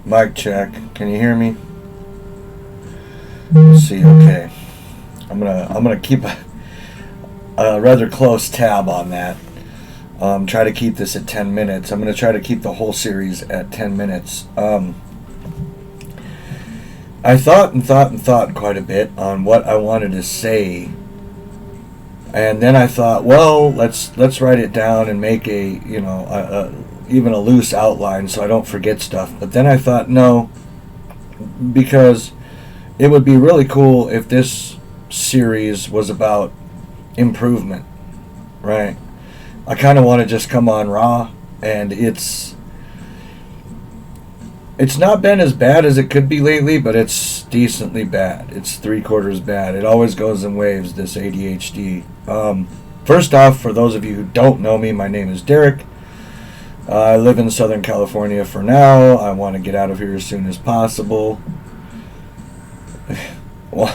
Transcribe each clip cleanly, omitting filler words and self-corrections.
Mic check. Can you hear me? Let's see. Okay. I'm gonna keep a rather close tab on that. Try to keep this at 10 minutes. I'm gonna try to keep the whole series at 10 minutes. I thought quite a bit on what I wanted to say, and then I thought, well, let's write it down and make even a loose outline so I don't forget stuff. But then I thought, no, because it would be really cool if this series was about improvement, right? I kind of want to just come on raw, and it's not been as bad as it could be lately, but it's decently bad. It's 3/4 bad. It always goes in waves, this ADHD. First off, for those of you who don't know me, my name is Derek. I live in Southern California for now. I want to get out of here as soon as possible. Well,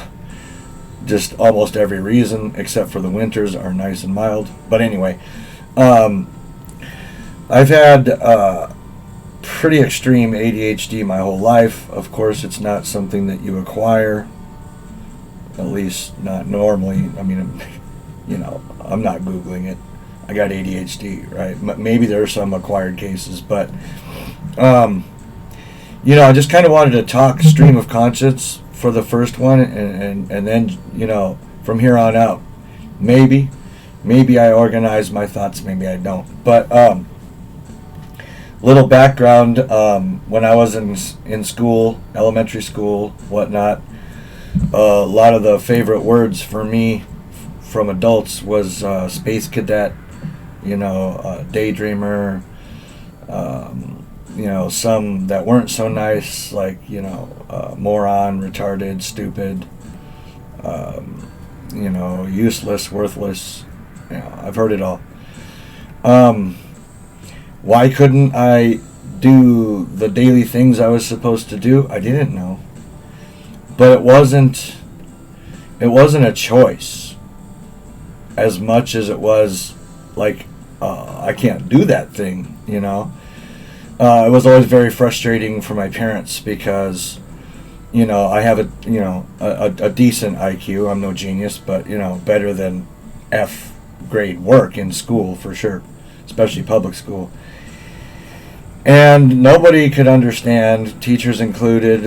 just almost every reason, except for the winters are nice and mild. But anyway, I've had pretty extreme ADHD my whole life. Of course, it's not something that you acquire, at least not normally. I mean, I'm not Googling it. I got ADHD, right? Maybe there are some acquired cases, but, I just kind of wanted to talk stream of conscience for the first one, and then, from here on out, maybe I organize my thoughts, maybe I don't. But, little background, when I was in school, elementary school, whatnot, a lot of the favorite words for me from adults was space cadet, daydreamer, some that weren't so nice, like, moron, retarded, stupid, useless, worthless. I've heard it all. Why couldn't I do the daily things I was supposed to do? I didn't know. But it wasn't a choice as much as it was like, I can't do that thing, It was always very frustrating for my parents because, I have a decent IQ. I'm no genius, but, better than F grade work in school for sure, especially public school. And nobody could understand, teachers included,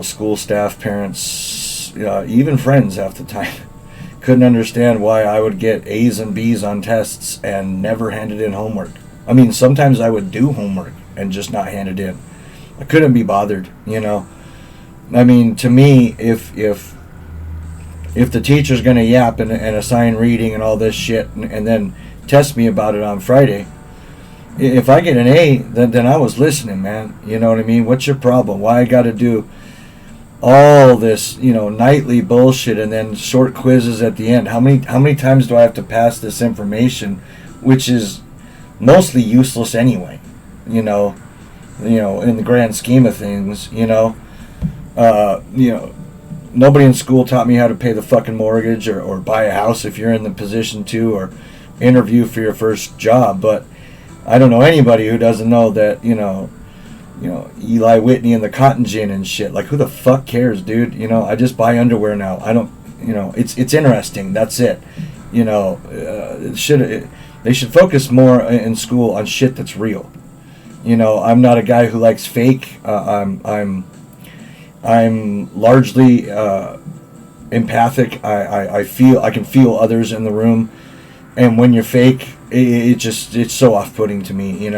school staff, parents, even friends half the time, couldn't understand why I would get A's and B's on tests and never handed in homework. I mean, sometimes I would do homework and just not hand it in. I couldn't be bothered, I mean, to me, if the teacher's going to yap and assign reading and all this shit and then test me about it on Friday, if I get an A, then I was listening, man. You know what I mean? What's your problem? Why I got to do all this, nightly bullshit and then short quizzes at the end? How many times do I have to pass this information, which is mostly useless anyway? In the grand scheme of things, nobody in school taught me how to pay the fucking mortgage or buy a house if you're in the position to, or interview for your first job. But I don't know anybody who doesn't know that, Eli Whitney and the cotton gin and shit. Like, who the fuck cares, dude? I just buy underwear now. I don't, it's interesting. That's it. They should focus more in school on shit that's real. I'm not a guy who likes fake. I'm largely empathic. I can feel others in the room, and when you're fake, it's so off-putting to me.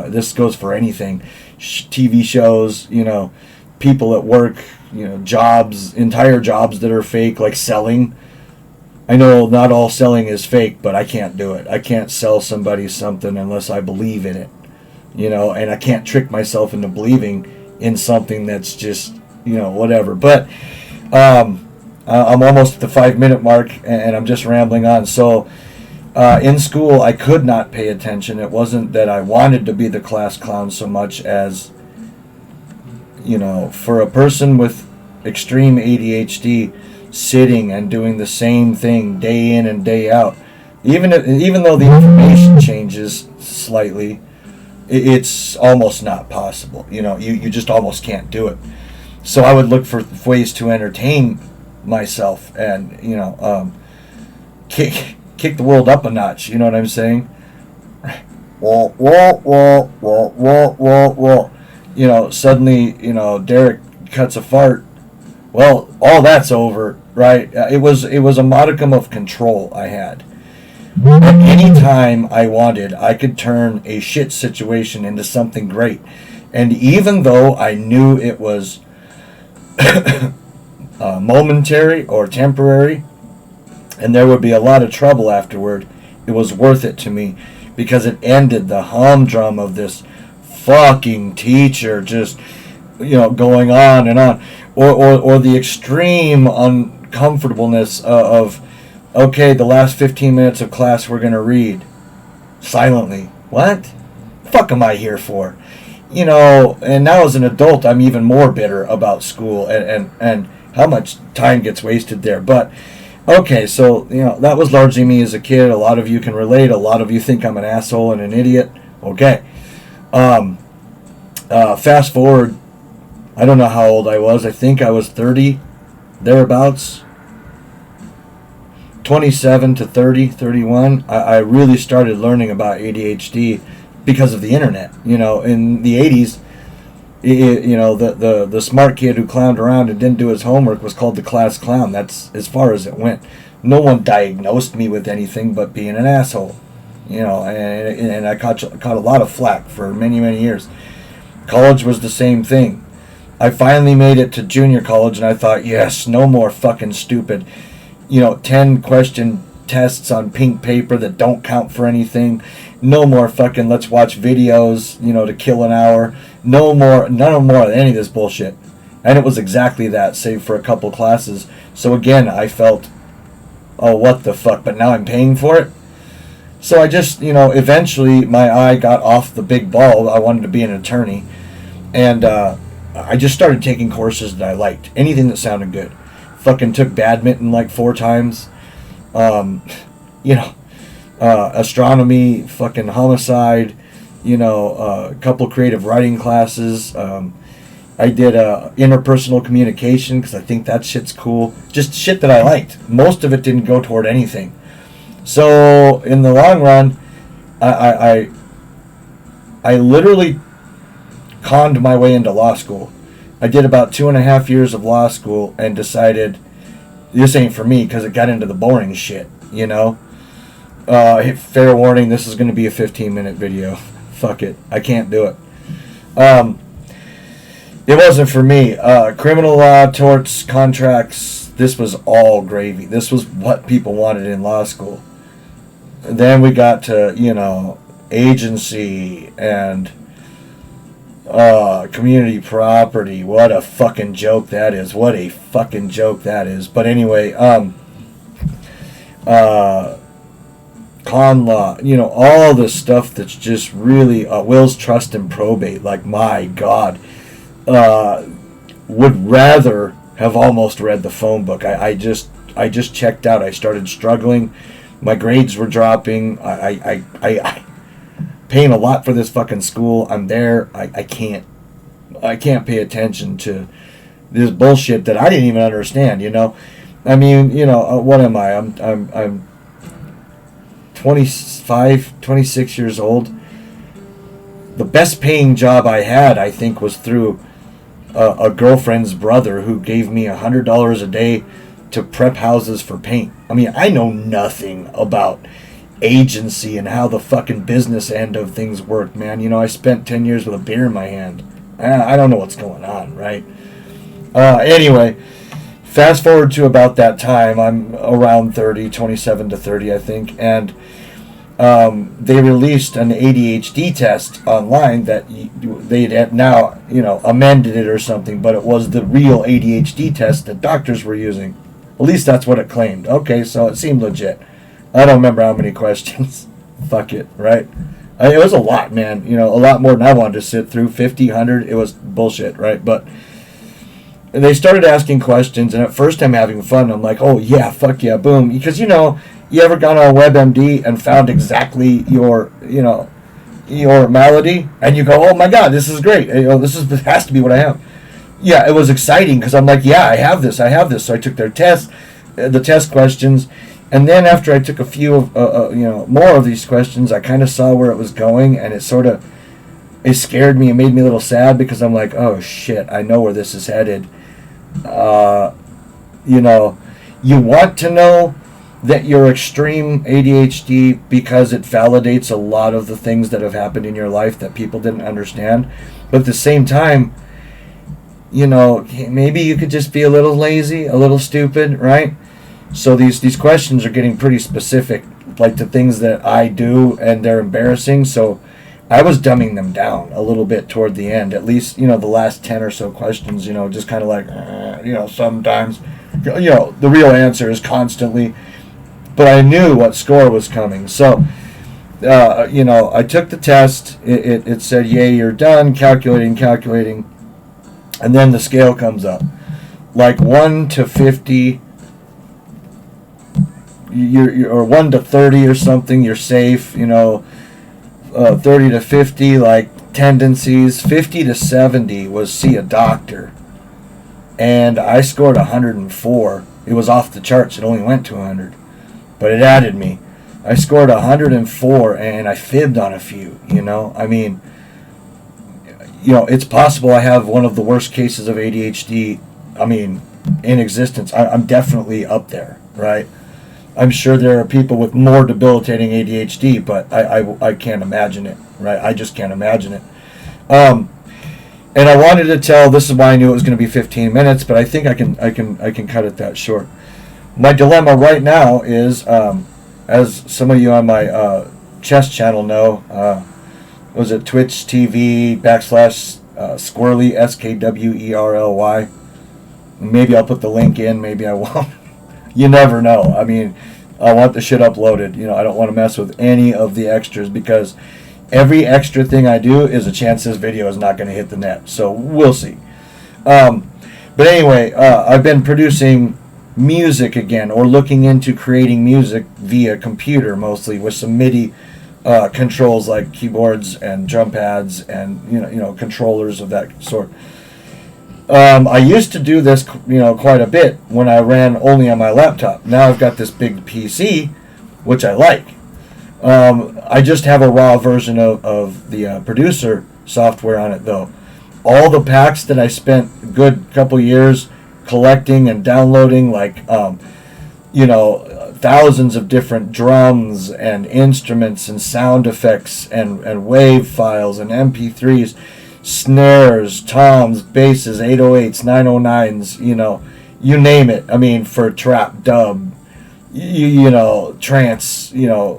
This goes for anything, TV shows, people at work, jobs, entire jobs that are fake, like selling. I know not all selling is fake, but I can't do it. I can't sell somebody something unless I believe in it, and I can't trick myself into believing in something that's just, whatever. But I'm almost at the 5-minute mark, and I'm just rambling on. So in school, I could not pay attention. It wasn't that I wanted to be the class clown so much as, for a person with extreme ADHD, sitting and doing the same thing day in and day out, even though the information changes slightly, it's almost not possible. You just almost can't do it. So I would look for ways to entertain myself and, kick the world up a notch. You know what I'm saying? Whoa, whoa, whoa, whoa, whoa, whoa, whoa. Suddenly, Derek cuts a fart. Well, all that's over, right? It was a modicum of control I had. At any time I wanted, I could turn a shit situation into something great. And even though I knew it was momentary or temporary, and there would be a lot of trouble afterward, it was worth it to me, because it ended the humdrum of this fucking teacher just, going on and on, or the extreme uncomfortableness of, okay, the last 15 minutes of class we're going to read silently. What? Fuck am I here for? And now as an adult, I'm even more bitter about school and how much time gets wasted there. But, okay, so, that was largely me as a kid. A lot of you can relate. A lot of you think I'm an asshole and an idiot. Okay. Fast forward, I don't know how old I was. I think I was 30, thereabouts. 27 to 30, 31. I really started learning about ADHD because of the internet. In the 80s, the smart kid who clowned around and didn't do his homework was called the class clown. That's as far as it went. No one diagnosed me with anything but being an asshole. And I caught a lot of flack for many, many years. College was the same thing. I finally made it to junior college, and I thought, yes, no more fucking stupid 10 question tests on pink paper that don't count for anything. No more fucking let's watch videos, to kill an hour. None more of any of this bullshit. And it was exactly that, save for a couple classes. So again, I felt, oh, what the fuck, but now I'm paying for it? So I just, eventually my eye got off the big ball. I wanted to be an attorney. And I just started taking courses that I liked. Anything that sounded good. Fucking took badminton like 4 times. Astronomy, fucking homicide, a couple creative writing classes. I did interpersonal communication because I think that shit's cool. Just shit that I liked. Most of it didn't go toward anything. So in the long run, I literally conned my way into law school. I did about 2.5 years of law school and decided this ain't for me because it got into the boring shit, fair warning, this is going to be a 15-minute video. Fuck it. I can't do it. It wasn't for me. Criminal law, torts, contracts, this was all gravy. This was what people wanted in law school. Then we got to, agency and community property. What a fucking joke that is. But anyway, con law, all this stuff that's just really wills, trust, and probate. Like, my God, would rather have almost read the phone book. I just checked out. I started struggling. My grades were dropping. I paying a lot for this fucking school. I'm there. I can't pay attention to this bullshit that I didn't even understand. I mean, what am I? I'm 25, 26 years old. The best paying job I had, I think, was through a girlfriend's brother who gave me $100 a day to prep houses for paint. I mean, I know nothing about agency and how the fucking business end of things work, man. I spent 10 years with a beer in my hand. I don't know what's going on, right? Anyway, fast forward to about that time. I'm around 30, 27 to 30, I think, and they released an ADHD test online that they had now, amended it or something, but it was the real ADHD test that doctors were using. At least that's what it claimed. Okay, so it seemed legit. I don't remember how many questions. Fuck it, right? It was a lot, man. A lot more than I wanted to sit through. 50, 100, it was bullshit, right? But they started asking questions, and at first I'm having fun. I'm like, oh, yeah, fuck yeah, boom. Because, you ever gone on WebMD and found exactly your, or melody, and you go, oh my god, this is great. This has to be what I have. Yeah, it was exciting because I'm like, yeah, I have this. So I took their test, the test questions, and then after I took a few of more of these questions, I kind of saw where it was going, and it scared me and made me a little sad because I'm like, oh shit, I know where this is headed. You want to know that you're extreme ADHD because it validates a lot of the things that have happened in your life that people didn't understand. But at the same time, maybe you could just be a little lazy, a little stupid, right? So these questions are getting pretty specific, like to things that I do, and they're embarrassing. So I was dumbing them down a little bit toward the end, at least, the last 10 or so questions, just kind of like, sometimes, the real answer is constantly, but I knew what score was coming. So, I took the test, it said, yay, you're done, calculating, and then the scale comes up, like 1 to 50, or 1 to 30 or something, you're safe, 30 to 50, like tendencies. 50 to 70 was see a doctor. And I scored 104. It was off the charts. It only went to 100. But it added me. I scored 104 and I fibbed on a few, it's possible I have one of the worst cases of ADHD, in existence. I'm definitely up there, right? I'm sure there are people with more debilitating ADHD, but I can't imagine it, right? I just can't imagine it. And I wanted to tell. This is why I knew it was going to be 15 minutes, but I think I can cut it that short. My dilemma right now is, as some of you on my chess channel know, was it Twitch TV / Squirrely SKWERLY? Maybe I'll put the link in. Maybe I won't. You never know. I want the shit uploaded. I don't want to mess with any of the extras because every extra thing I do is a chance this video is not going to hit the net. So we'll see. But anyway, I've been producing music again, or looking into creating music via computer mostly, with some MIDI controls like keyboards and drum pads and controllers of that sort. I used to do this, quite a bit when I ran only on my laptop. Now I've got this big PC, which I like. I just have a raw version of the producer software on it, though. All the packs that I spent a good couple years collecting and downloading, like, thousands of different drums and instruments and sound effects and wave files and MP3s, snares, toms, basses, 808s, 909s, you name it. For trap, dub, trance,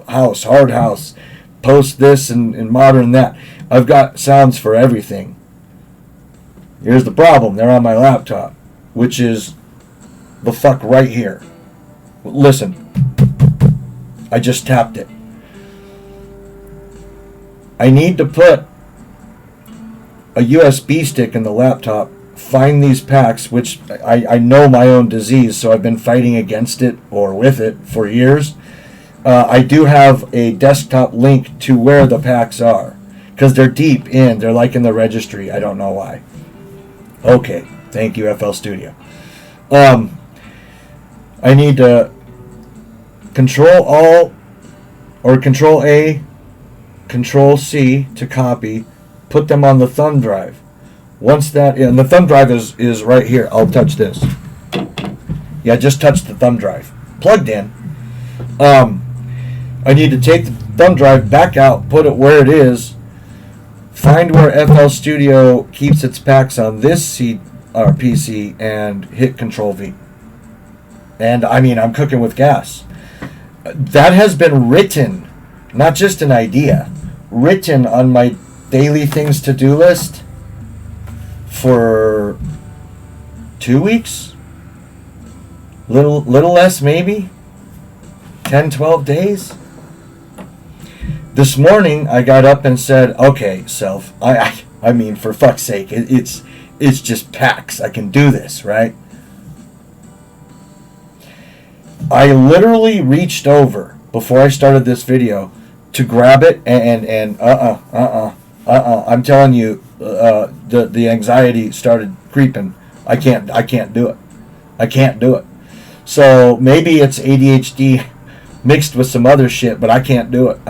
house, hard house, post this and modern that. I've got sounds for everything. Here's the problem. They're on my laptop, which is the fuck right here. Listen. I just tapped it. I need to put a USB stick in the laptop, find these packs, which I know my own disease, so I've been fighting against it or with it for years. I do have a desktop link to where the packs are, because they're deep in. They're like in the registry. I don't know why. Okay, thank you, FL Studio. I need to Control A, Control C to copy, put them on the thumb drive. Once that, and the thumb drive is right here. I'll touch this. Yeah, just touch the thumb drive. Plugged in. I need to take the thumb drive back out, put it where it is, find where FL Studio keeps its packs on this PC, and hit Control V. And I'm cooking with gas. That has been written, not just an idea, written on my daily things to do list for 2 weeks, little less, maybe 10, 12 days. This morning I got up and said, okay, self, for fuck's sake, it's just packs. I can do this, right? I literally reached over before I started this video to grab it and I'm telling you, the anxiety started creeping. I can't do it. I can't do it. So maybe it's ADHD mixed with some other shit, but I can't do it.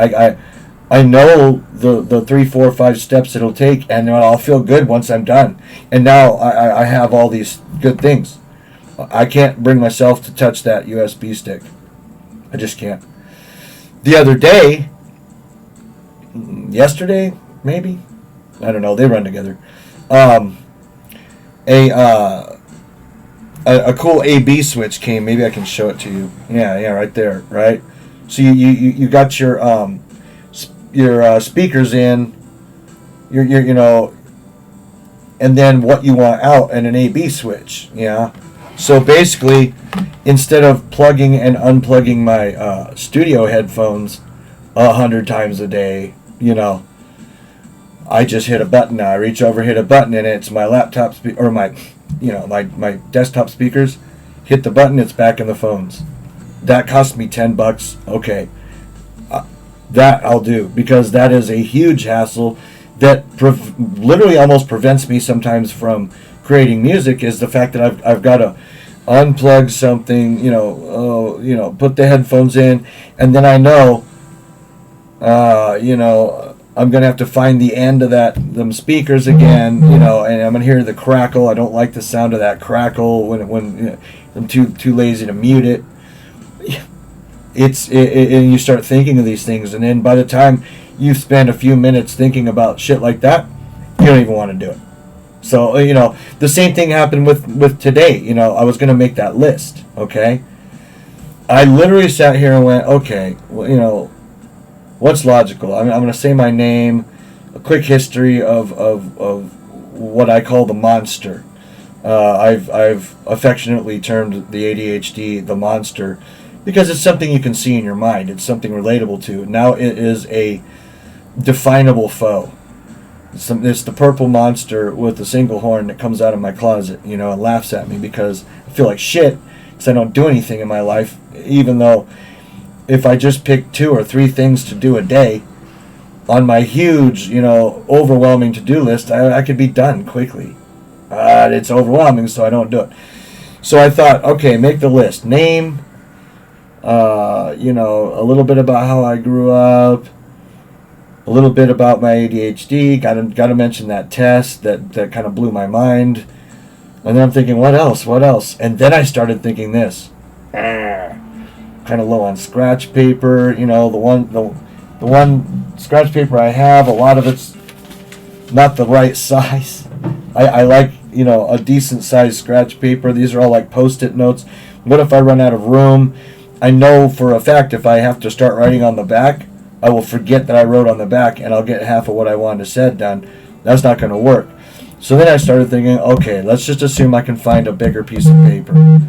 I know the 3, 4, 5 steps it'll take, and I'll feel good once I'm done. And now I have all these good things. I can't bring myself to touch that USB stick. I just can't. The other day, yesterday, maybe, I don't know. They run together. A cool A/B switch came. Maybe I can show it to you. Yeah, right there, right. So you got your speakers in, and then what you want out, and an A/B switch. Yeah. So basically, instead of plugging and unplugging my studio headphones 100 times a day, I just hit a button now. I reach over, hit a button, and it's my laptop or my desktop speakers. Hit the button, it's back in the phones. That cost me $10. Okay, that I'll do, because that is a huge hassle that literally almost prevents me sometimes from creating music. Is the fact that I've got to unplug something, put the headphones in, and then I know, I'm gonna have to find the end of them speakers again, and I'm gonna hear the crackle. I don't like the sound of that crackle when I'm too lazy to mute it. And you start thinking of these things, and then by the time you spend a few minutes thinking about shit like that, you don't even want to do it. So the same thing happened with today. I was gonna make that list. Okay, I literally sat here and went, okay, well, what's logical? I'm going to say my name, a quick history of what I call the monster. I've affectionately termed the ADHD the monster, because it's something you can see in your mind. It's something relatable to. Now it is a definable foe. It's the purple monster with a single horn that comes out of my closet, and laughs at me because I feel like shit because I don't do anything in my life, even though if I just pick 2 or 3 things to do a day on my huge, overwhelming to-do list, I could be done quickly. It's overwhelming, so I don't do it. So I thought, okay, make the list. Name, a little bit about how I grew up, a little bit about my ADHD. Got to mention that test that kind of blew my mind. And then I'm thinking, what else? And then I started thinking this. Kind of low on scratch paper. The one scratch paper I have, a lot of it's not the right size. I like, a decent size scratch paper. These are all like Post-it notes. What if I run out of room? I know for a fact if I have to start writing on the back, I will forget that I wrote on the back, and I'll get half of what I wanted to say done. That's not going to work. So then I started thinking, okay, let's just assume I can find a bigger piece of paper.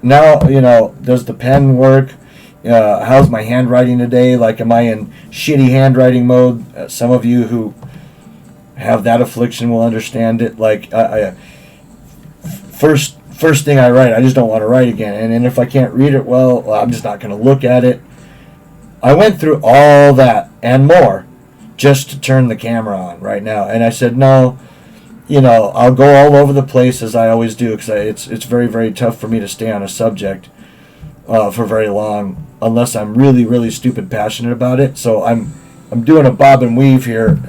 Now, does the pen work? How's my handwriting today? Like, am I in shitty handwriting mode? Some of you who have that affliction will understand it. Like, first thing I write, I just don't want to write again. And if I can't read it well, I'm just not going to look at it. I went through all that and more just to turn the camera on right now. And I said, no, I'll go all over the place as I always do, because it's very, very tough for me to stay on a subject for very long unless I'm really, really stupid passionate about it. So I'm doing a bob and weave here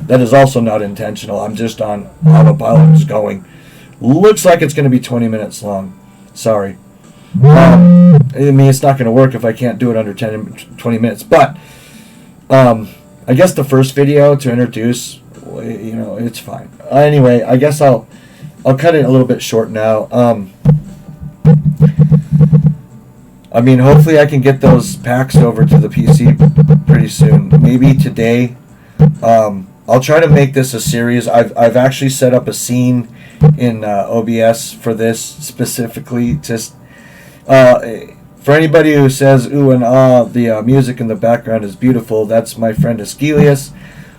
that is also not intentional. I'm just on autopilot, just going. Looks like it's going to be 20 minutes long. Sorry. It's not going to work if I can't do it under 20 minutes. But I guess the first video to introduce, it's fine. Anyway, I guess I'll cut it a little bit short now. Hopefully I can get those packs over to the PC pretty soon. Maybe today. I'll try to make this a series. I've actually set up a scene in OBS for this specifically. Just for anybody who says ooh and ah, the music in the background is beautiful. That's my friend Askelius,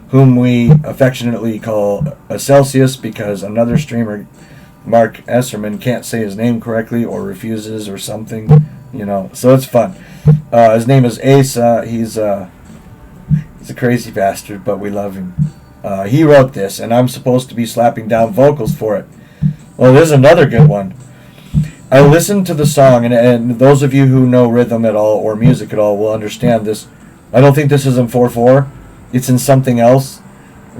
whom we affectionately call Celsius, because another streamer, Mark Esserman, can't say his name correctly or refuses or something. So it's fun. His name is Asa. He's He's a crazy bastard, but we love him. He wrote this, and I'm supposed to be slapping down vocals for it. Well, there's another good one. I listened to the song, and those of you who know rhythm at all or music at all will understand this. I don't think this is in 4/4. It's in something else,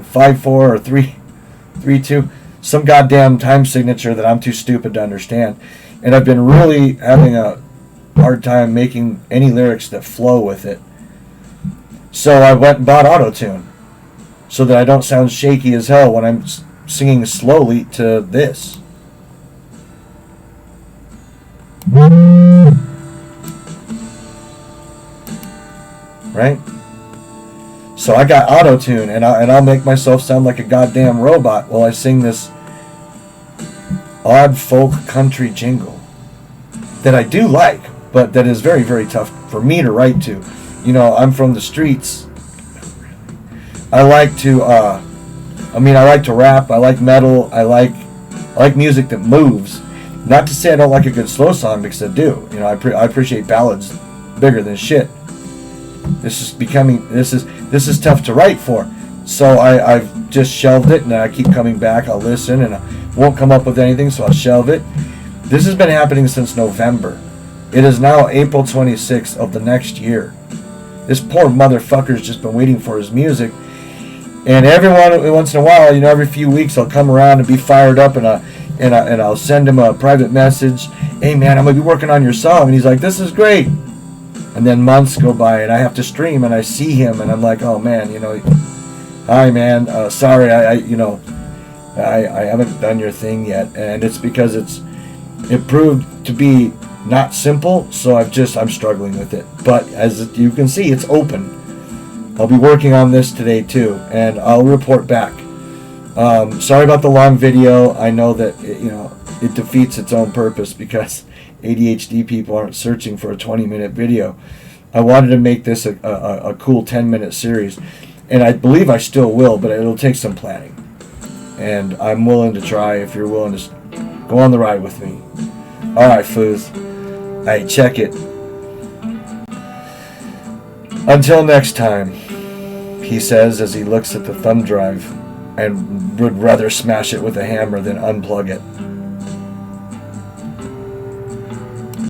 5/4 or 3/3/2. Some goddamn time signature that I'm too stupid to understand. And I've been really having a hard time making any lyrics that flow with it. So I went and bought Auto-Tune so that I don't sound shaky as hell when I'm singing slowly to this. Right? So I got Auto-Tune, and I'll make myself sound like a goddamn robot while I sing this odd folk country jingle that I do like, but that is very, very tough for me to write to. You know, I'm from the streets. I like to, I like to rap. I like metal. I like music that moves. Not to say I don't like a good slow song, because I do. You know, I appreciate ballads bigger than shit. This is tough to write for. So I've just shelved it, and I keep coming back. I'll listen, and I won't come up with anything, so I'll shelve it. This has been happening since November. It is now April 26th of the next year. This poor motherfucker's just been waiting for his music. And once in a while, you know, every few weeks, I'll come around and be fired up, and I'll send him a private message. Hey, man, I'm going to be working on your song. And he's like, this is great. And then months go by, and I have to stream, and I see him, and I'm like, oh, man, you know, hi, man, sorry, I haven't done your thing yet. And it's because it proved to be not simple, so I'm struggling with it. But as you can see, it's open. I'll be working on this today, too, and I'll report back. Sorry about the long video. I know that, it defeats its own purpose because ADHD people aren't searching for a 20-minute video. I wanted to make this a cool 10-minute series, and I believe I still will, but it'll take some planning. And I'm willing to try if you're willing to go on the ride with me. All right, foos. Hey, check it. Until next time, he says as he looks at the thumb drive and would rather smash it with a hammer than unplug it.